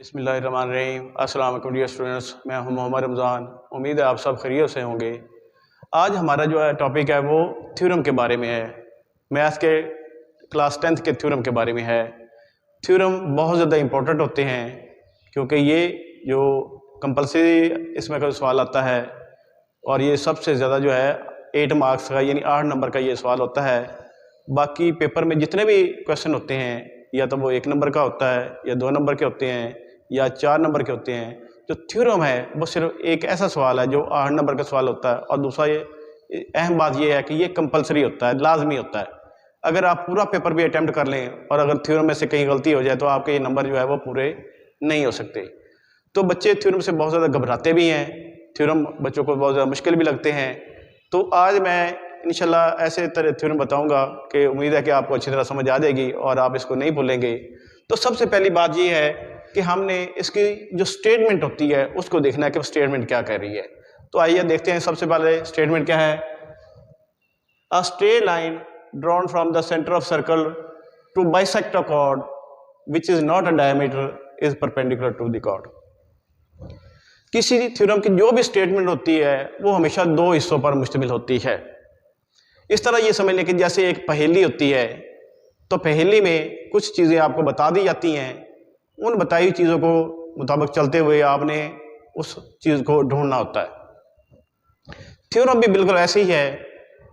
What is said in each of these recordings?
बिस्मिल्लाहिर्रहमानिर्रहीम। अस्सलाम वालेकुम डियर स्टूडेंट्स, मैं हूं मोहम्मद रमज़ान। उम्मीद है आप सब खैरियत से होंगे। आज हमारा जो है टॉपिक है वो थ्योरम के बारे में है। मैथ्स के क्लास 10th के थ्योरम के बारे में है। थ्योरम बहुत ज़्यादा इम्पोर्टेंट होते हैं क्योंकि ये जो कंपलसरी इसमें का सवाल आता है और ये सबसे ज़्यादा जो है 8 मार्क्स का यानी 8 नंबर का ये सवाल होता है। बाकी पेपर में जितने भी क्वेश्चन होते हैं या तो वो 1 नंबर का होता है या 2 नंबर के होते हैं या 4 नंबर के होते हैं। जो थ्योरम है वो सिर्फ एक ऐसा सवाल है जो 8 नंबर का सवाल होता है। और दूसरा ये अहम बात ये है कि ये कंपलसरी होता है, लाजमी होता है। अगर आप पूरा पेपर भी अटैम्प्ट कर लें और अगर थ्योरम में से कहीं गलती हो जाए तो आपके ये नंबर जो है वो पूरे नहीं हो सकते। तो बच्चे थ्योरम से बहुत ज़्यादा घबराते भी हैं, थ्योरम बच्चों को बहुत ज़्यादा मुश्किल भी लगते हैं। तो आज मैं इंशाल्लाह ऐसे तरह थ्योरम बताऊंगा कि उम्मीद है कि आपको अच्छी तरह समझ आ जाएगी और आप इसको नहीं भूलेंगे। तो सबसे पहली बात ये है कि हमने इसकी जो स्टेटमेंट होती है उसको देखना है कि स्टेटमेंट क्या कह रही है। तो आइए देखते हैं। सबसे पहले स्टेटमेंट क्या है। A straight line drawn from the centre of circle to bisect a chord which is not a diameter is perpendicular to the chord. किसी थ्योरम की जो भी स्टेटमेंट होती है वो हमेशा 2 हिस्सों पर मुश्तमिल होती है। इस तरह ये समझ लें कि जैसे एक पहेली होती है तो पहेली में कुछ चीज़ें आपको बता दी जाती हैं, उन बताई हुई चीज़ों को मुताबिक चलते हुए आपने उस चीज़ को ढूंढना होता है। थ्योरम भी बिल्कुल ऐसे ही है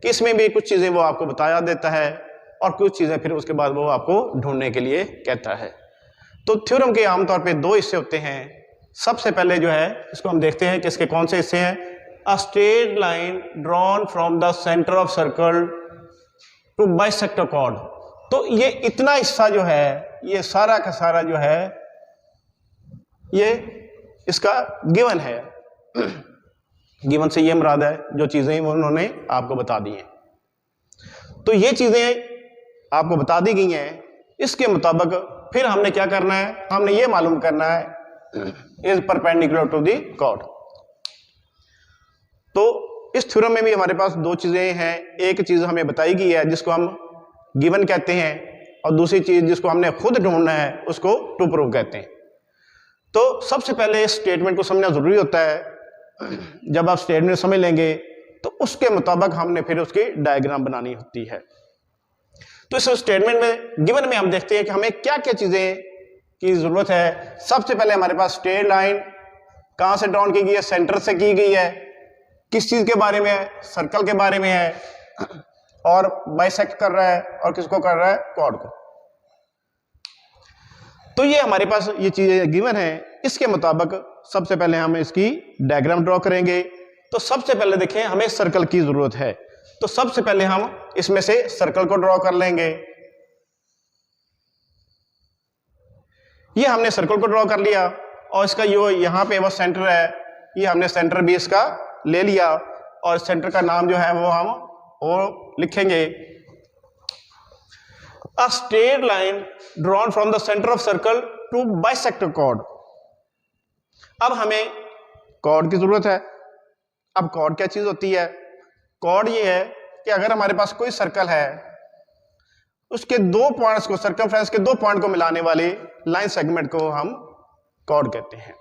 कि इसमें भी कुछ चीज़ें वो आपको बताया देता है और कुछ चीज़ें फिर उसके बाद वो आपको ढूंढने के लिए कहता है। तो थ्योरम के आमतौर पर 2 हिस्से होते हैं। सबसे पहले जो है इसको हम देखते हैं कि इसके कौन से हिस्से हैं। A straight line drawn from the center of circle to bisect a chord। तो ये इतना हिस्सा जो है ये सारा का सारा जो है ये इसका गिवन है। गिवन से ये मुराद है जो चीजें उन्होंने आपको बता दी हैं। तो ये चीजें आपको बता दी गई हैं, इसके मुताबिक फिर हमने क्या करना है, हमने ये मालूम करना है is perpendicular to the chord. तो इस थ्योरम में भी हमारे पास 2 चीजें हैं। एक चीज हमें बताई गई है जिसको हम गिवन कहते हैं और दूसरी चीज जिसको हमने खुद ढूंढना है उसको टू प्रूव कहते हैं। तो सबसे पहले इस स्टेटमेंट को समझना जरूरी होता है। जब आप स्टेटमेंट समझ लेंगे तो उसके मुताबिक हमने फिर उसकी डायग्राम बनानी होती है। तो इस स्टेटमेंट में गिवन में हम देखते हैं कि हमें क्या क्या चीजें की जरूरत है। सबसे पहले हमारे पास स्ट्रेट लाइन कहां से ड्रॉन की गई है, सेंटर से की गई है। किस चीज के बारे में है, सर्कल के बारे में है और बाइसेक्ट कर रहा है और किसको कर रहा है, कॉर्ड को। तो ये हमारे पास ये चीजें गिवन है। इसके मुताबिक सबसे पहले हम इसकी डायग्राम ड्रॉ करेंगे। तो सबसे पहले देखें हमें सर्कल की जरूरत है। तो सबसे पहले हम इसमें से सर्कल को ड्रॉ कर लेंगे। ये हमने सर्कल को ड्रॉ कर लिया और इसका जो यहां पे वो सेंटर है, ये हमने सेंटर भी इसका ले लिया और सेंटर का नाम जो है वो हम लिखेंगे a straight line drawn from the centre of circle to bisect chord. अब हमें कॉर्ड की जरूरत है। अब कॉर्ड क्या चीज होती है। कॉर्ड ये है कि अगर हमारे पास कोई सर्कल है उसके 2 पॉइंट्स को, सर्कमफ्रेंस के 2 पॉइंट को मिलाने वाले लाइन सेगमेंट को हम कॉर्ड कहते हैं।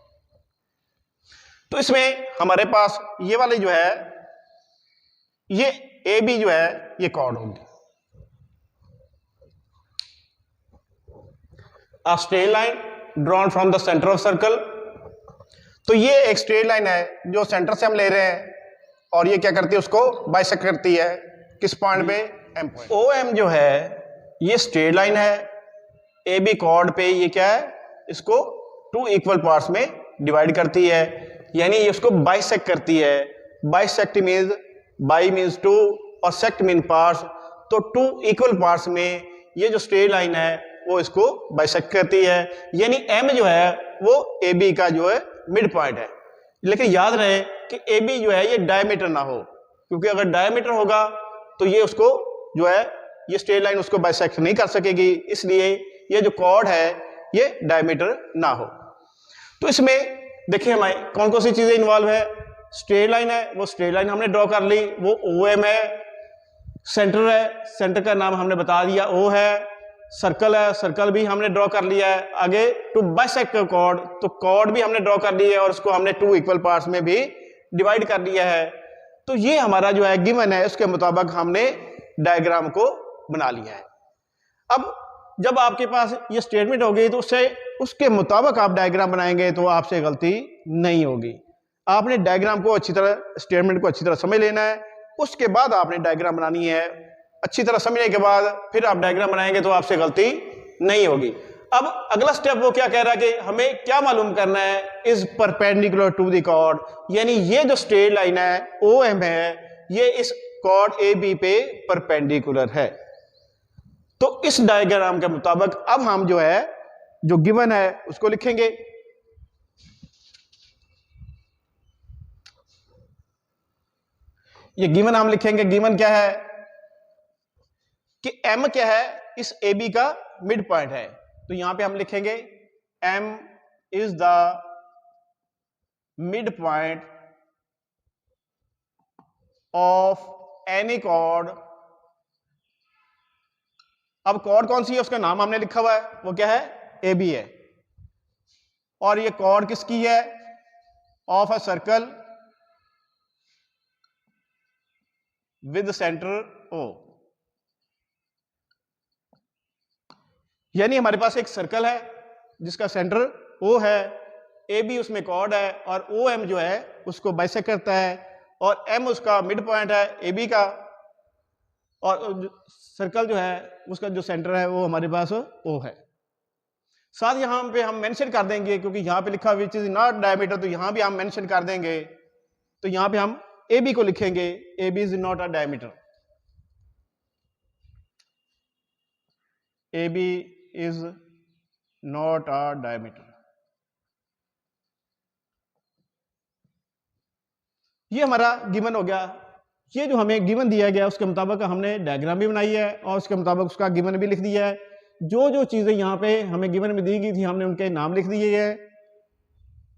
तो इसमें हमारे पास ये वाले जो है ये ए बी जो है ये कॉर्ड होगी। अ straight line drawn from the centre of circle. तो ये एक स्ट्रेट लाइन है जो सेंटर से हम ले रहे हैं और ये क्या करती है, उसको बाइसेक्ट करती है। किस पॉइंट पे, एम पॉइंट। ओ एम जो है ये स्ट्रेट लाइन है। ए बी कॉर्ड पे ये क्या है, इसको 2 इक्वल पार्ट्स में डिवाइड करती है, यानी ये उसको बाइसेक्ट करती है। बाइसेक्ट मीन्स, बाई मीन्स 2 और सेक्ट मीन पार्ट्स। तो 2 इक्वल पार्ट्स में ये जो स्ट्रेट लाइन है वो इसको बाइसेक्ट करती है। यानी एम जो है वो ए बी का जो है मिड पॉइंट है। लेकिन याद रहे कि ए बी जो है ये डायमीटर ना हो, क्योंकि अगर डायमीटर होगा तो ये उसको जो है ये स्ट्रेट लाइन उसको बाइसेक्ट नहीं कर सकेगी। इसलिए ये जो कॉर्ड है ये डायमीटर ना हो। तो इसमें देखिए हमारे कौन कौन सी चीजें इन्वॉल्व है। स्ट्रेट लाइन है, वो स्ट्रेट लाइन हमने ड्रॉ कर ली, वो ओ एम है। सेंटर है, सेंटर का नाम हमने बता दिया ओ है। सर्कल है, सर्कल भी हमने ड्रॉ कर लिया है। आगे टू बाइसेक्ट कॉर्ड, तो कॉर्ड भी हमने ड्रॉ कर लिया है और उसको हमने 2 इक्वल पार्ट्स में भी डिवाइड कर लिया है। तो ये हमारा जो है गिवन है, उसके मुताबिक हमने डायग्राम को बना लिया है। अब जब आपके पास ये स्टेटमेंट होगी तो उसके मुताबिक आप डायग्राम बनाएंगे तो आपसे गलती नहीं होगी। आपने डायग्राम को अच्छी तरह, स्टेटमेंट को अच्छी तरह समझ लेना है, उसके बाद आपने डायग्राम बनानी है। अच्छी तरह समझने के बाद फिर आप डायग्राम बनाएंगे तो आपसे गलती नहीं होगी। अब अगला स्टेप वो क्या कह रहा है कि हमें क्या मालूम करना है, is perpendicular to the chord, यानी ये जो स्ट्रेट लाइन है OM है, ये इस कॉर्ड AB पे परपेंडिकुलर है। तो इस डायग्राम के मुताबिक अब हम जो है, जो गिवन है उसको लिखेंगे। ये गिवन हम लिखेंगे। गिवन क्या है कि M क्या है, इस AB का मिड पॉइंट है। तो यहां पे हम लिखेंगे M is the mid point of any chord. अब कॉर्ड कौन सी है, उसका नाम हमने लिखा हुआ है, वो क्या है, AB है। और ये कॉर्ड किसकी है, of a circle with centre O। यानी हमारे पास एक सर्कल है जिसका सेंटर O है, AB उसमें कॉर्ड है और OM जो है उसको बाइसेक्ट करता है और M उसका मिड पॉइंट है AB का, और सर्कल जो है उसका जो सेंटर है वो हमारे पास O है। साथ यहां पे हम मेंशन कर देंगे, क्योंकि यहां पे लिखा विच इज नॉट डायमीटर, तो यहां भी हम मेंशन कर देंगे। तो यहां पे हम AB को लिखेंगे, AB is not a diameter, AB is not a diameter. ये हमारा गिवन हो गया। ये जो हमें गिवन दिया गया उसके मुताबिक हमने डायग्राम भी बनाई है और उसके मुताबिक उसका गिवन भी लिख दिया है। जो जो चीजें यहाँ पे हमें गिवन में दी गई थी हमने उनके नाम लिख दिए हैं।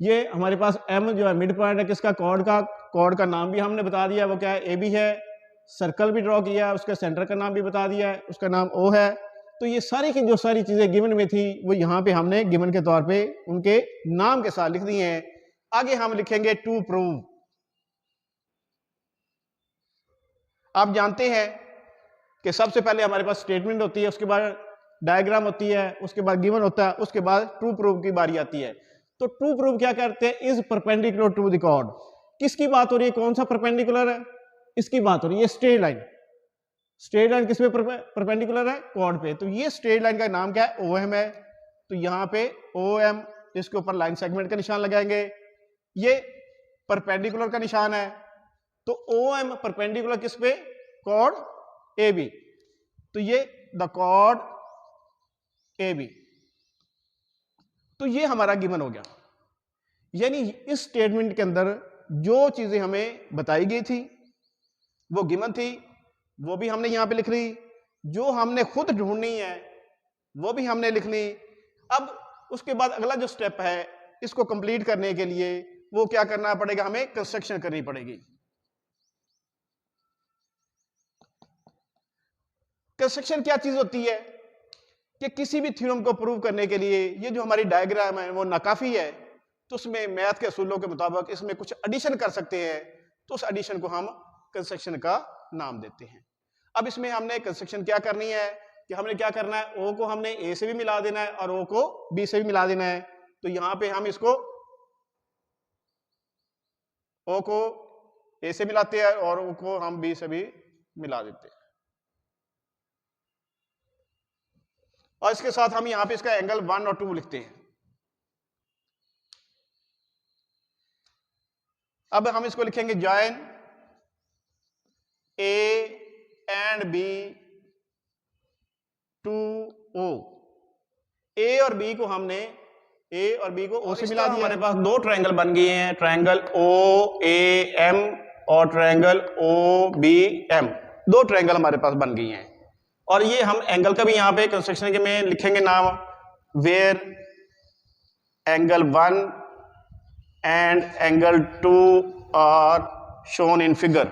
ये हमारे पास M जो है मिड पॉइंट है किसका, कॉर्ड का नाम भी हमने बता दिया, वो क्या है, AB है। सर्कल भी ड्रॉ किया, उसके सेंटर का नाम भी बता दिया है, उसका नाम O है। तो ये सारी की जो सारी चीजें गिवन में थी वो यहाँ पे हमने गिवन के तौर पे उनके नाम के साथ लिख दी हैं। आगे हम लिखेंगे टू प्रूव। आप जानते हैं कि सबसे पहले हमारे पास स्टेटमेंट होती है, उसके बाद डायग्राम होती है, उसके बाद गिवन होता है, उसके बाद ट्रू प्रूव की बारी आती है। तो ट्रू प्रूव क्या करते हैं, is perpendicular to the chord. किसकी बात हो रही है, कौन सा परपेंडिकुलर है, इसकी बात हो रही है। स्ट्रेट लाइन, स्ट्रेट लाइन किस पे परपेंडिकुलर है, कॉर्ड पे। तो ये स्ट्रेट लाइन का नाम क्या है, OM है। तो यहाँ पे OM, इसके ऊपर लाइन सेगमेंट का निशान लगाएंगे। ये परपेंडिकुलर का निशान है, तो OM परपेंडिकुलर किस पे, कॉर्ड AB। तो ये द कॉर्ड AB। तो ये हमारा गिवन हो गया। यानी इस स्टेटमेंट के अंदर जो चीजें हमें बताई गई थी वो गिवन थी, वो भी हमने यहां पे लिख ली। जो हमने खुद ढूंढनी है वो भी हमने लिख ली। अब उसके बाद अगला जो स्टेप है इसको कंप्लीट करने के लिए वो क्या करना पड़ेगा, हमें कंस्ट्रक्शन करनी पड़ेगी। कंस्ट्रक्शन क्या चीज होती है कि किसी भी थ्योरम को प्रूव करने के लिए ये जो हमारी डायग्राम है वो नाकाफी है, तो उसमें मैथ के असूलों के मुताबिक इसमें कुछ एडिशन कर सकते हैं, तो उस एडिशन को हम कंस्ट्रक्शन का नाम देते हैं। अब इसमें हमने कंस्ट्रक्शन क्या करनी है कि हमने क्या करना है, O को हमने A से भी मिला देना है और O को B से भी मिला देना है। तो यहां पे हम इसको O को A से मिलाते हैं और O को हम B से भी मिला देते हैं। और इसके साथ हम यहां पे इसका एंगल 1 और 2 लिखते हैं। अब हम इसको लिखेंगे join A and B to O। A और B को हमने A और B को O से मिला दिया। हमारे पास दो ट्रायंगल बन गए हैं, ट्रायंगल OAM और ट्रायंगल OBM। दो ट्रायंगल हमारे पास बन गई हैं और ये हम एंगल का भी यहां पे कंस्ट्रक्शन के में लिखेंगे नाम, where angle 1 and angle 2 are shown in figure.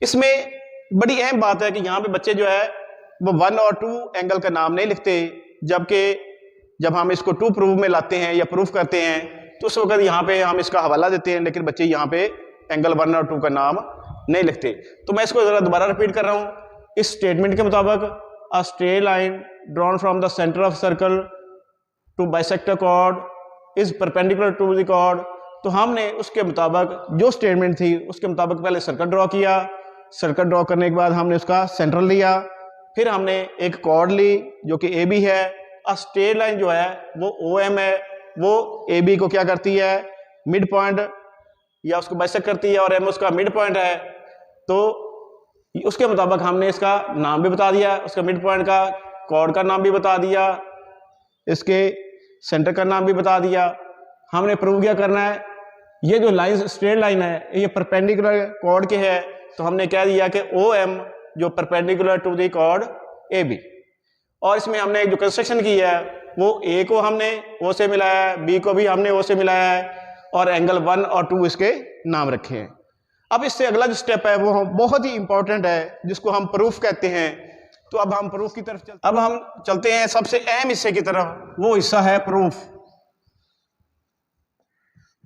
इसमें बड़ी अहम बात है कि यहाँ पे बच्चे जो है वो 1 और 2 एंगल का नाम नहीं लिखते, जबकि जब हम इसको 2 प्रूफ में लाते हैं या प्रूफ करते हैं तो उस वक्त यहाँ पे हम इसका हवाला देते हैं, लेकिन बच्चे यहाँ पे एंगल 1 और 2 का नाम नहीं लिखते। तो मैं इसको जरा दोबारा रिपीट कर रहा हूँ। इस स्टेटमेंट के मुताबिक a straight line drawn from the centre of circle to bisect a chord is perpendicular to the chord. तो हमने उसके मुताबिक जो स्टेटमेंट थी उसके मुताबिक पहले सर्कल ड्रॉ किया, सर्कल ड्रॉ करने के बाद हमने उसका सेंटर लिया, फिर हमने एक कॉर्ड ली जो कि ए बी है। अब स्ट्रेट लाइन जो है वो ओ एम है, वो ए बी को क्या करती है, मिड पॉइंट या उसको बाइसेक्ट करती है, और एम उसका मिड पॉइंट है। तो उसके मुताबिक हमने इसका नाम भी बता दिया, उसका मिड पॉइंट का, कॉर्ड का नाम भी बता दिया, इसके सेंटर का नाम भी बता दिया। हमने प्रूव क्या करना है, ये जो लाइन स्ट्रेट लाइन है ये परपेंडिकुलर कॉर्ड के है, तो हमने कह दिया कि ओ एम जो perpendicular to the chord A B. और इसमें हमने जो कंस्ट्रक्शन की है वो ए को हमने ओ से मिलाया है, बी को भी हमने ओ से मिलाया है, और एंगल 1 और 2 इसके नाम रखे हैं। अब इससे अगला जो स्टेप है वो बहुत ही इंपॉर्टेंट है, जिसको हम प्रूफ कहते हैं। तो अब हम प्रूफ की तरफ चलते हैं सबसे अहम हिस्से की तरफ। वो हिस्सा है प्रूफ।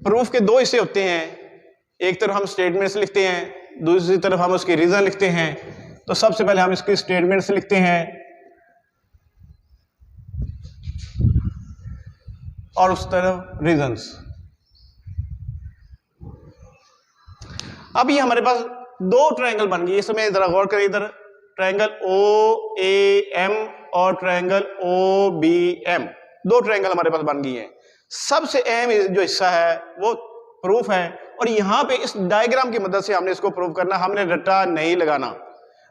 प्रूफ के 2 हिस्से होते हैं, एक तरफ हम स्टेटमेंट्स लिखते हैं, दूसरी तरफ हम उसके रीजन लिखते हैं। तो सबसे पहले हम इसके स्टेटमेंट्स लिखते हैं और उस तरफ रीजंस। अब ये हमारे पास 2 ट्रायंगल बन गए। इसमें जरा गौर करें, इधर ट्रायंगल ओ ए एम और triangle O B M, 2 triangle हमारे पास बन गई हैं। सबसे अहम जो हिस्सा है वो प्रूफ है, और यहाँ पे इस डायग्राम की मदद से हमने इसको प्रूव करना। हमने रट्टा नहीं लगाना।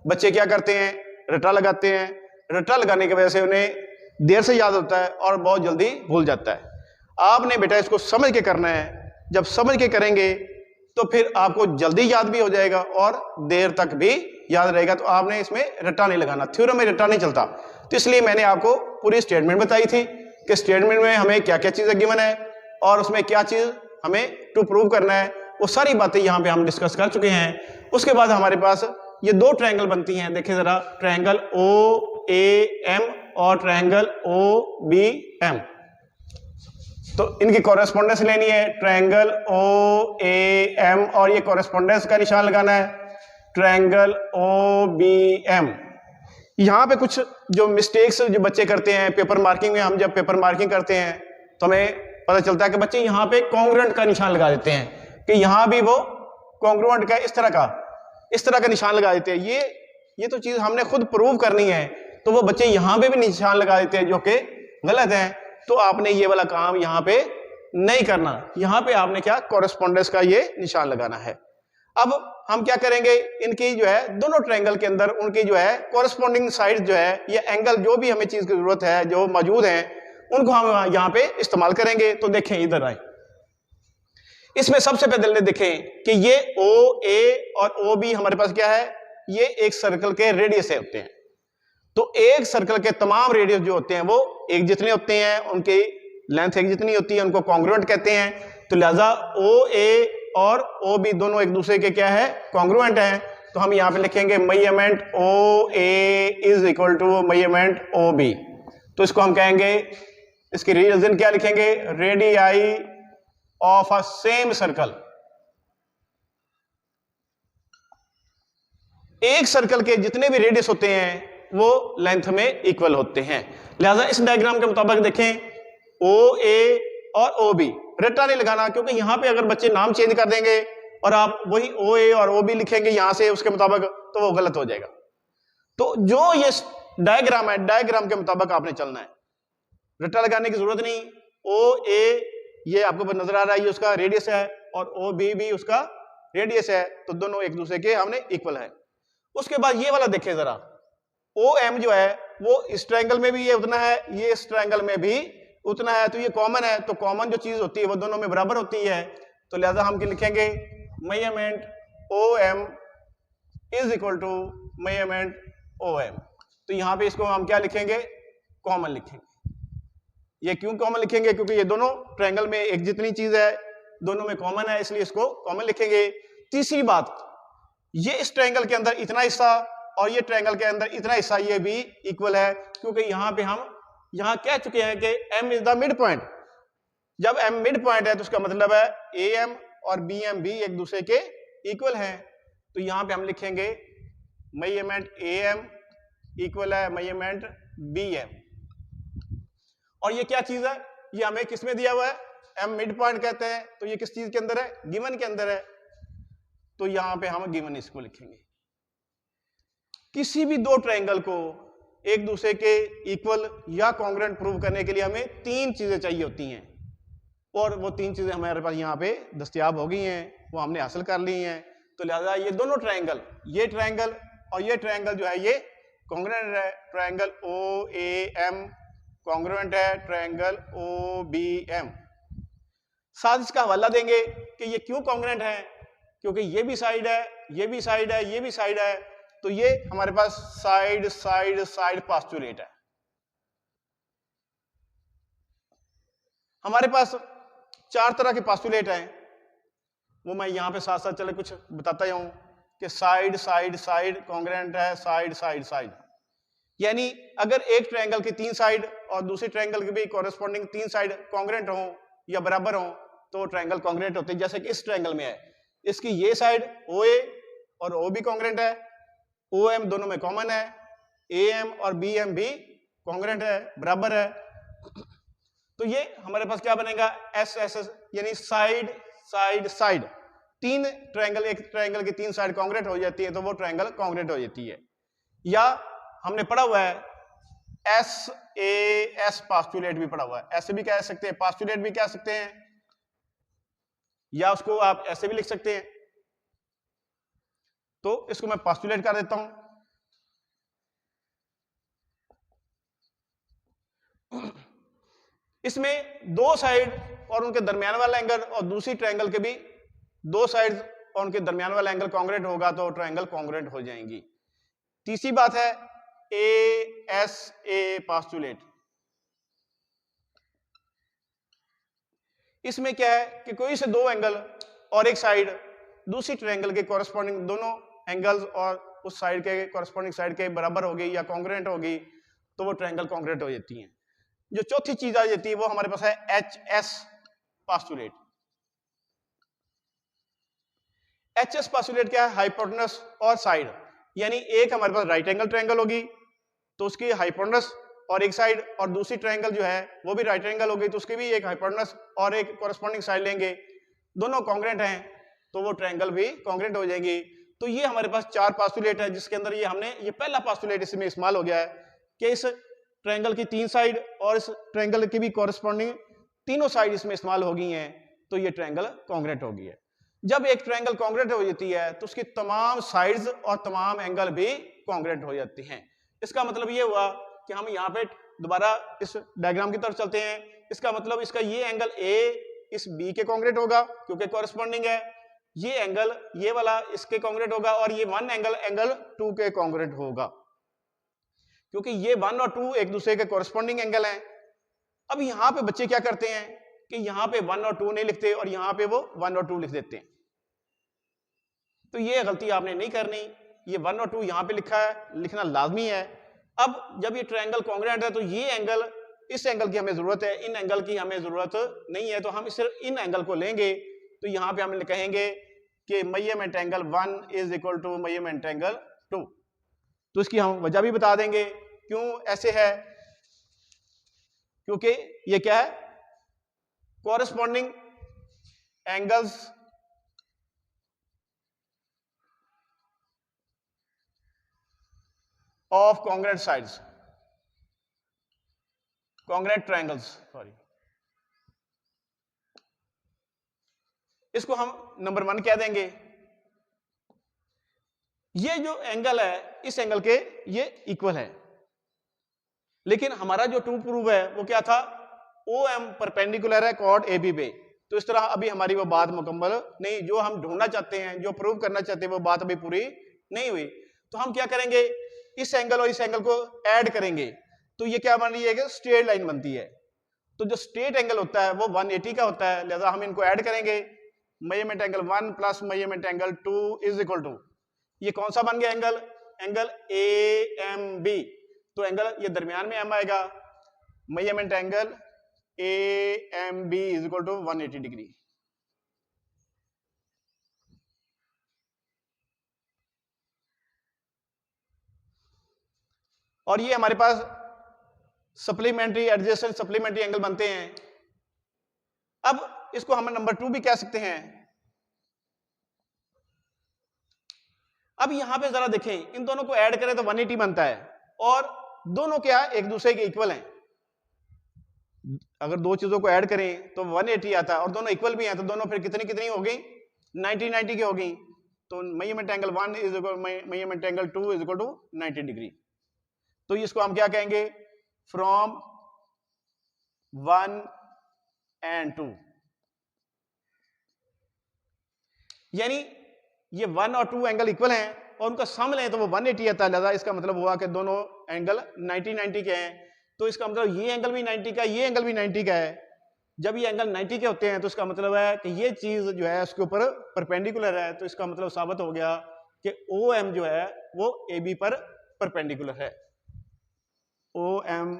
बच्चे क्या करते हैं, रट्टा लगाते हैं, रट्टा लगाने की वजह से उन्हें देर से याद होता है और बहुत जल्दी भूल जाता है। आपने बेटा इसको समझ के करना है। जब समझ के करेंगे तो फिर आपको जल्दी याद भी हो जाएगा और देर तक भी याद रहेगा। तो आपने इसमें रट्टा नहीं लगाना, थ्योरम में रट्टा नहीं चलता। तो इसलिए मैंने आपको पूरी स्टेटमेंट बताई थी कि स्टेटमेंट में हमें क्या क्या चीज़ें गिवन है और उसमें क्या चीज़ हमें टू प्रूव करना है, वो सारी बातें यहाँ पे हम डिस्कस कर चुके हैं। उसके बाद हमारे पास ये 2 ट्रायंगल बनती हैं। देखिए जरा, ट्रायंगल ओ ए एम और ट्रायंगल ओ बी एम। तो इनकी कॉरेस्पॉन्डेंस लेनी है, ट्रायंगल ओ ए एम, और ये कॉरेस्पॉन्डेंस का निशान लगाना है, ट्रायंगल ओ बी एम। यहाँ पे कुछ जो मिस्टेक्स जो बच्चे करते हैं पेपर मार्किंग में, हम जब पेपर मार्किंग करते हैं तो हमें पता चलता है कि बच्चे यहाँ पे कॉन्ग्रुएंट का निशान लगा देते हैं कि यहाँ भी वो कॉन्ग्रुएंट का इस तरह का निशान लगा देते हैं। ये तो चीज हमने खुद प्रूव करनी है, तो वो बच्चे यहाँ पे भी निशान लगा देते हैं जो कि गलत है। तो आपने ये वाला काम यहाँ पे नहीं करना। यहाँ पे आपने क्या, कॉरेस्पॉन्डेंस का ये निशान लगाना है। अब हम क्या करेंगे, इनकी जो है दोनों ट्रायंगल के अंदर उनकी जो है कॉरेस्पॉन्डिंग साइड जो है, ये एंगल जो भी हमें चीज की जरूरत है जो मौजूद है उनको हम यहाँ पे इस्तेमाल करेंगे। तो देखें, इधर आए, इसमें सबसे पहले देखें कि ये ओ ए और ओ बी हमारे पास क्या है, ये एक सर्कल के रेडियस होते हैं। तो एक सर्कल के तमाम रेडियस जो होते हैं वो एक जितने होते हैं, उनकी लेंथ एक जितनी होती है, उनको कॉन्ग्रुएंट कहते हैं। तो लिहाजा ओ ए और ओ बी दोनों एक दूसरे के क्या है, कॉन्ग्रुएंट हैं। तो हम यहाँ पे लिखेंगे measurement O A is equal to measurement O B. तो इसको हम कहेंगे, इसकी रीजन क्या लिखेंगे, radii of a same circle. एक सर्कल के जितने भी रेडियस होते हैं वो लेंथ में इक्वल होते हैं। लिहाजा इस डायग्राम के मुताबिक देखें, ओ ए और ओ बी, रट्टा नहीं लगाना, क्योंकि यहां पे अगर बच्चे नाम चेंज कर देंगे और आप वही ओ ए और ओ बी लिखेंगे यहां से उसके मुताबिक, तो वो गलत हो जाएगा। तो जो ये डायग्राम है, डायग्राम के मुताबिक आपने चलना है, रट्टा लगाने की जरूरत नहीं। ओ ए ये आपको नजर आ रहा है, ये उसका रेडियस है, और ओ बी भी उसका रेडियस है, तो दोनों एक दूसरे के हमने इक्वल है। उसके बाद ये वाला देखें जरा, ओ एम जो है वो इस ट्रायंगल में भी ये उतना है, ये इस ट्रायंगल में भी उतना है, तो ये कॉमन है। तो कॉमन जो चीज होती है वो दोनों में बराबर होती है। तो लिहाजा हम क्या लिखेंगे, measurement O M is equal to measurement O M. तो यहां पे इसको हम क्या लिखेंगे, कॉमन लिखेंगे। ये क्यों कॉमन लिखेंगे, क्योंकि ये दोनों ट्रायंगल में एक जितनी चीज है, दोनों में कॉमन है, इसलिए इसको कॉमन लिखेंगे। तीसरी बात, ये इस ट्रायंगल के अंदर इतना हिस्सा और ये ट्रायंगल के अंदर इतना हिस्सा ये भी इक्वल है, क्योंकि यहां पे हम यहां कह चुके हैं कि m is the mid point. जब m मिड पॉइंट है तो उसका मतलब है am और bm भी एक दूसरे के इक्वल हैं। तो यहां पे हम लिखेंगे मेजरमेंट am इक्वल है मेजरमेंट bm। और ये क्या चीज है, ये हमें किस में दिया हुआ है, m मिड पॉइंट कहते हैं, तो ये किस चीज के अंदर है, गिवन के अंदर है। तो यहां पे हम गिवन इसको लिखेंगे। किसी भी दो ट्रायंगल को एक दूसरे के इक्वल या कॉन्ग्रुएंट प्रूव करने के लिए हमें तीन चीजें चाहिए होती हैं, और वो तीन चीजें हमारे पास यहाँ पे दस्तयाब हो गई हैं, वो हमने हासिल कर ली हैं। तो लिहाजा ये दोनों ट्रायंगल, ये ट्रायंगल और ये ट्रायंगल जो है ये कॉन्ग्रुएंट है। ट्रायंगल OAM कॉन्ग्रुएंट है ट्रायंगल OBM। साथ इसका हवाला देंगे कि ये क्यों कॉन्ग्रुएंट है, क्योंकि ये भी साइड है, ये भी साइड है, ये भी साइड है। तो ये हमारे पास साइड साइड साइड पास्टुलेट है। हमारे पास चार तरह के पास्टुलेट हैं, वो मैं यहां पे साथ साथ चले कुछ बताता जाऊं कि साइड साइड साइड कॉन्ग्रुएंट है, साइड साइड साइड। यानी अगर एक ट्रायंगल की तीन साइड और दूसरी ट्रायंगल की भी कॉरेस्पॉन्डिंग तीन साइड कॉन्ग्रुएंट हो या बराबर हो तो ट्रायंगल कॉन्ग्रुएंट होते हैं। जैसे कि इस ट्रायंगल में है, इसकी ये साइड OA और OB कॉन्ग्रुएंट है, OM दोनों में कॉमन है, AM और BM भी कॉन्ग्रुएंट है, बराबर है। तो ये हमारे पास क्या बनेगा, SSS, यानी साइड साइड साइड। तीन ट्रायंगल, एक ट्रायंगल की तीन साइड कॉन्ग्रुएंट हो जाती है तो वो ट्रायंगल कॉन्ग्रुएंट हो जाती है। या हमने पढ़ा हुआ है SAS पास्टुलेट भी पढ़ा हुआ है, ऐसे भी कह सकते हैं, पास्टुलेट भी कह सकते हैं, या उसको आप ऐसे भी लिख सकते हैं। तो इसको मैं पास्टुलेट कर देता हूं। इसमें दो साइड और उनके दरमियान वाला एंगल और दूसरी ट्रायंगल के भी दो साइड और उनके दरमियान वाला एंगल कॉन्ग्रुएंट होगा तो ट्रायंगल कॉन्ग्रुएंट हो जाएंगी। तीसरी बात है ASA पास्टुलेट। इसमें क्या है कि कोई से दो एंगल और एक साइड दूसरी ट्रायंगल के कॉरेस्पॉन्डिंग दोनों एंगल्स और उस साइड के कॉरेस्पॉन्डिंग साइड के बराबर होगी या कॉन्ग्रुएंट होगी तो वो ट्रायंगल कॉन्ग्रुएंट हो जाती हैं। जो चौथी चीज आ जाती है वो हमारे पास है HS पास्टुलेट। HS पास्टुलेट क्या है, हाइपोटेनस और साइड। यानी एक हमारे पास राइट एंगल ट्रायंगल होगी तो उसकी हाइपोटेनस और एक साइड, और दूसरी ट्रायंगल जो है वो भी राइट एंगल होगी तो उसकी भी एक हाइपोटेनस और एक कॉरेस्पॉन्डिंग साइड लेंगे, दोनों कॉन्ग्रुएंट हैं तो वो ट्रायंगल भी कॉन्ग्रुएंट हो जाएंगी। तो ये हमारे पास चार पास्टुलेट है, जिसके अंदर ये पहला पास्टुलेट इसमें इस्तेमाल हो गया है कि इस ट्रायंगल की तीन साइड और इस ट्रायंगल की भी कॉरेस्पॉन्डिंग तीनों साइड इसमें इस्तेमाल हो गई हैं तो ये ट्रायंगल कॉन्ग्रुएंट हो गई है। जब एक ट्रायंगल कॉन्ग्रुएंट हो जाती है तो उसकी तमाम साइड्स और तमाम एंगल भी कॉन्ग्रुएंट हो जाती हैं। इसका मतलब ये हुआ कि हम यहाँ पे दोबारा इस डायग्राम की तरफ चलते हैं। इसका मतलब इसका ये एंगल A इस B के कॉन्ग्रुएंट होगा क्योंकि कॉरेस्पॉन्डिंग है, ये एंगल ये वाला इसके कॉन्ग्रुएंट होगा, और ये वन एंगल 2 के कॉन्ग्रुएंट होगा क्योंकि ये 1 और 2 एक दूसरे के कॉरेस्पॉन्डिंग एंगल हैं। अब यहाँ पे बच्चे क्या करते हैं कि यहाँ पे 1 और 2 नहीं लिखते और यहाँ पे वो 1 और 2 लिख देते हैं। तो ये गलती आपने नहीं करनी, ये 1 और 2 यहाँ पे लिखा है, लिखना लाजमी है। अब जब ये ट्रायंगल कॉन्ग्रुएंट है तो ये एंगल, इस एंगल की हमें जरूरत है, इन एंगल की हमें जरूरत नहीं है, तो हम सिर्फ इन एंगल को लेंगे। तो यहाँ पे हम कहेंगे कि measurement angle 1 is equal to measurement angle 2। तो इसकी हम वजह भी बता देंगे क्यों ऐसे है, क्योंकि ये क्या है, corresponding angles of congruent sides, congruent triangles, sorry, इसको हम नंबर 1 कह देंगे। ये जो एंगल है इस एंगल के ये इक्वल है, लेकिन हमारा जो 2 प्रूव है वो क्या था, OM परपेंडिकुलर है कॉर्ड AB पे। तो इस तरह अभी हमारी वो बात मुकम्मल नहीं, जो हम ढूंढना चाहते हैं, जो प्रूव करना चाहते हैं वो बात अभी पूरी नहीं हुई। तो हम क्या करेंगे, इस एंगल और इस एंगल को ऐड करेंगे तो ये क्या बन रही है कि स्ट्रेट लाइन बनती है। तो जो स्ट्रेट एंगल होता है वो 180 का होता है, लिहाजा हम इनको ऐड करेंगे। Measurement angle 1 plus measurement angle 2 is equal to, ये कौन सा बन गया एंगल? Angle AMB। तो एंगल ये दरमियान में एम आएगा, measurement angle AMB is equal to 180 degree. और ये हमारे पास सप्लीमेंट्री एडजेसेंट सप्लीमेंट्री एंगल बनते हैं। अब इसको हम नंबर 2 भी कह सकते हैं। अब यहां पे जरा देखें, इन दोनों को ऐड करें तो 180 बनता है, और दोनों क्या एक दूसरे के इक्वल हैं। अगर दो चीजों को ऐड करें तो 180 आता है, और दोनों इक्वल भी हैं, तो दोनों फिर कितनी कितनी हो गई? 90 की हो गई। तो measurement angle 1 is equal measurement angle 2 is equal to 90 degree. तो इसको हम क्या कहेंगे? फ्रॉम 1 and 2, यानी ये 1 और 2 एंगल इक्वल हैं और उनका सम लें तो वो 180 आता है। लिहाजा इसका मतलब हुआ कि दोनों एंगल 90 के हैं। तो इसका मतलब ये एंगल भी 90 का, ये एंगल भी 90 का है। जब ये एंगल 90 के होते हैं तो इसका मतलब है कि ये चीज जो है उसके ऊपर परपेंडिकुलर है। तो इसका मतलब साबित हो गया कि OM जो है वो AB पर परपेंडिकुलर है। OM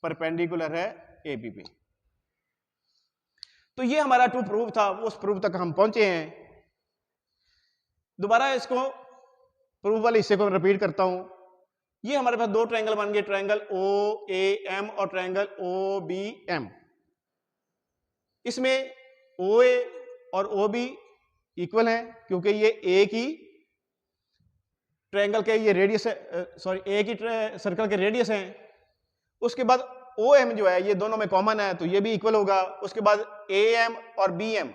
परपेंडिकुलर है AB पे। तो ये हमारा 2 प्रूफ था, उस प्रूफ तक हम पहुंचे हैं। दोबारा इसको प्रूफ वाले हिस्से को रिपीट करता हूं। ये हमारे पास दो ट्रायंगल बन गए, ट्रायंगल OAM और ट्रायंगल OBM। इसमें OA और OB इक्वल हैं क्योंकि ये एक ही ट्रायंगल के ये रेडियस सॉरी एक ही सर्कल के रेडियस हैं। उसके बाद OM जो है ये दोनों में कॉमन है, तो ये भी इक्वल होगा। उसके बाद AM और BM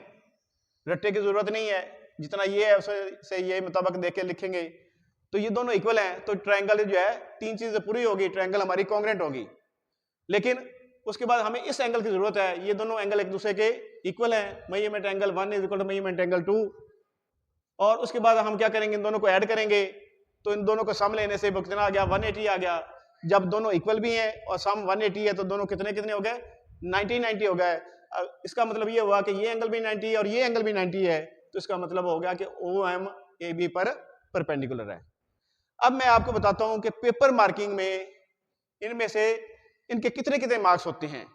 रट्टे की जरूरत नहीं है, जितना ये है उसे ये मुताबिक देख के लिखेंगे। तो ये दोनों इक्वल हैं, तो ट्रायंगल जो है तीन चीजें पूरी होगी, ट्रायंगल हमारी कॉन्ग्रुएंट होगी। लेकिन उसके बाद हमें इस एंगल की जरूरत है, ये दोनों एंगल एक दूसरे के इक्वल हैं। Measurement angle 1 is equal to measurement angle 2। और उसके बाद हम क्या करेंगे? इन दोनों को ऐड करेंगे, तो इन दोनों को सम लेने से वो कितना आ गया? 180 आ गया। जब दोनों इक्वल भी हैं और सम 180 है तो दोनों कितने कितने हो गए? 90 हो गए। इसका मतलब ये हुआ कि ये एंगल भी 90 और ये एंगल भी 90 है। तो इसका मतलब हो गया कि OM AB पर परपेंडिकुलर है। अब मैं आपको बताता हूं कि पेपर मार्किंग में इनमें से इनके कितने कितने मार्क्स होते हैं।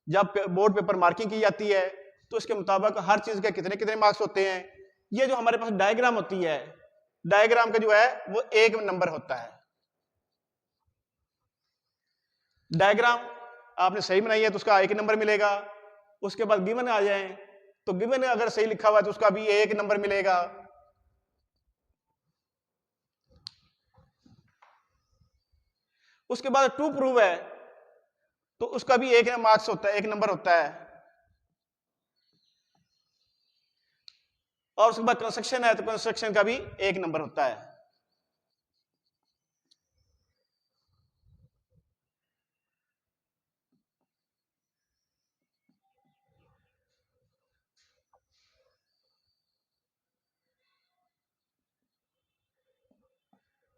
जब बोर्ड पेपर मार्किंग की जाती है तो इसके मुताबिक हर चीज के कितने कितने मार्क्स होते हैं। ये जो हमारे पास डायग्राम होती है, डायग्राम का जो है वो 1 नंबर होता है। डायग्राम आपने सही बनाई है तो उसका 1 नंबर मिलेगा। उसके बाद गिवन आ जाए तो गिवन अगर सही लिखा हुआ है तो उसका भी 1 नंबर मिलेगा। उसके बाद टू प्रूव है तो उसका भी 1 मार्क्स होता है, 1 नंबर होता है। और उसके बाद कंस्ट्रक्शन है तो कंस्ट्रक्शन का भी 1 नंबर होता है।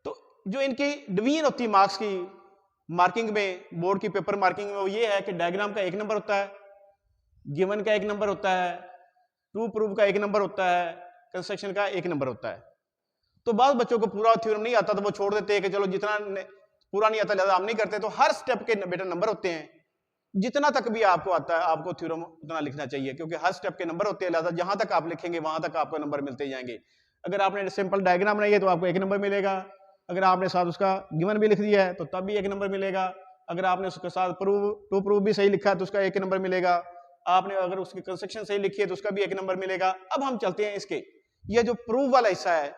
तो जो इनकी डिवीजन होती है मार्क्स की मार्किंग में, बोर्ड की पेपर मार्किंग में, वो ये है कि डायग्राम का 1 नंबर होता है, गिवन का 1 नंबर होता है, टू प्रूव का 1 नंबर होता है, कंस्ट्रक्शन का 1 नंबर होता है। तो बाद बच्चों को पूरा थ्योरम नहीं आता तो वो छोड़ देते हैं कि चलो जितना पूरा नहीं आता लिहाजा हम नहीं करते। तो हर स्टेप के बेटा नंबर होते हैं, जितना तक भी आपको आता है आपको थ्योरम उतना लिखना चाहिए, क्योंकि हर स्टेप के नंबर होते हैं। लिहाजा जहां तक आप लिखेंगे वहां तक आपको नंबर मिलते जाएंगे। अगर आपने सिंपल डायग्राम बनाई है तो आपको 1 नंबर मिलेगा। अगर आपने साथ उसका गिवन भी लिख दिया है तो तब भी 1 नंबर मिलेगा। अगर आपने उसके साथ टू प्रूव भी सही लिखा है तो उसका 1 नंबर मिलेगा। आपने अगर उसकी कंस्ट्रक्शन सही लिखी है तो उसका भी 1 नंबर मिलेगा। अब हम चलते हैं इसके, ये जो प्रूव वाला हिस्सा है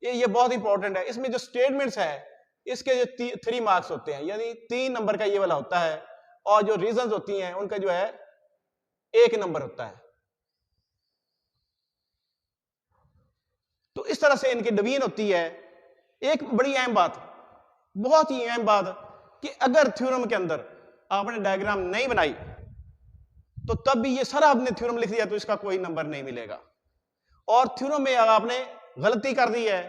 ये बहुत इंपॉर्टेंट है। इसमें जो स्टेटमेंट्स है इसके जो 3 मार्क्स होते हैं, यानी 3 नंबर का ये वाला होता है। और जो रीजंस होती हैं उनका जो है 1 नंबर होता है। तो इस तरह से इनकी डिवीजन होती है। एक बड़ी अहम बात, बहुत ही अहम बात, कि अगर थ्योरम के अंदर आपने डायग्राम नहीं बनाई तो तब भी ये सारा आपने थ्योरम लिख दिया तो इसका कोई नंबर नहीं मिलेगा। और थ्योरम में अगर आपने गलती कर दी है,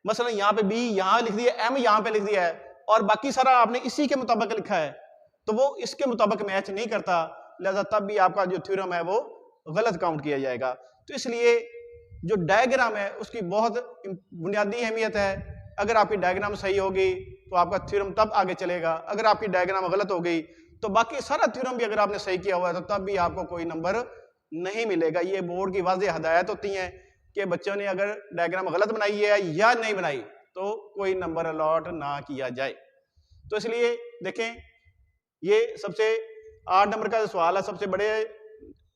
मसलन यहां पे बी यहां लिख दिया, एम यहां पे लिख दिया है और बाकी सारा आपने इसी के मुताबिक लिखा है, तो वो इसके मुताबिक मैच नहीं करता। लिहाजा तब भी आपका जो थ्योरम है वो गलत काउंट किया जाएगा। तो इसलिए जो डायग्राम है उसकी बहुत बुनियादी अहमियत है। अगर आपकी डायग्राम सही होगी तो आपका थ्योरम तब आगे चलेगा, अगर आपकी डायग्राम गलत हो गई तो बाकी सारा थ्योरम भी अगर आपने सही किया हुआ है तो तब भी आपको कोई नंबर नहीं मिलेगा। ये बोर्ड की वाज़ेह हदायत होती हैं कि बच्चों ने अगर डायग्राम गलत बनाई है या नहीं बनाई तो कोई नंबर अलॉट ना किया जाए। तो इसलिए देखें, ये सबसे 8 नंबर का जो सवाल है, सबसे बड़े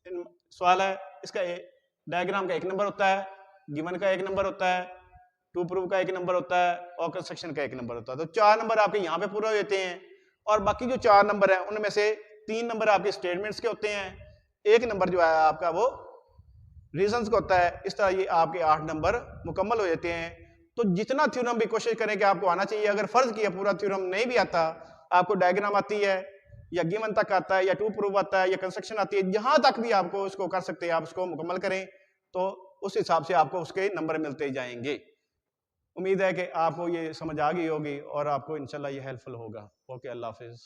सवाल है। इसका डायग्राम का 1 नंबर होता है, गिवन का 1 नंबर होता है, टू प्रूव का 1 नंबर होता है और कंस्ट्रक्शन का 1 नंबर होता है। तो 4 नंबर आपके यहाँ पे पूरे हो जाते हैं और बाकी जो 4 नंबर हैं उनमें से 3 नंबर आपके स्टेटमेंट्स के होते हैं, 1 नंबर जो है आपका वो रीजंस का होता है। इस तरह ये आपके 8 नंबर मुकम्मल हो जाते हैं। तो जितना थ्योरम भी कोशिश करें कि आपको आना चाहिए, अगर फर्ज किया पूरा थ्योरम नहीं भी आता, आपको डायग्राम आती है या गिवन तक आता है या टू प्रूव आता है या कंस्ट्रक्शन आती है, जहां तक भी आपको उसको कर सकते हैं, आप उसको मुकम्मल करें तो उस हिसाब से आपको उसके नंबर मिलते जाएंगे। उम्मीद है कि आपको ये समझ आ गई होगी और आपको इंशाल्लाह ये हेल्पफुल होगा। ओके, अल्लाह हाफिज।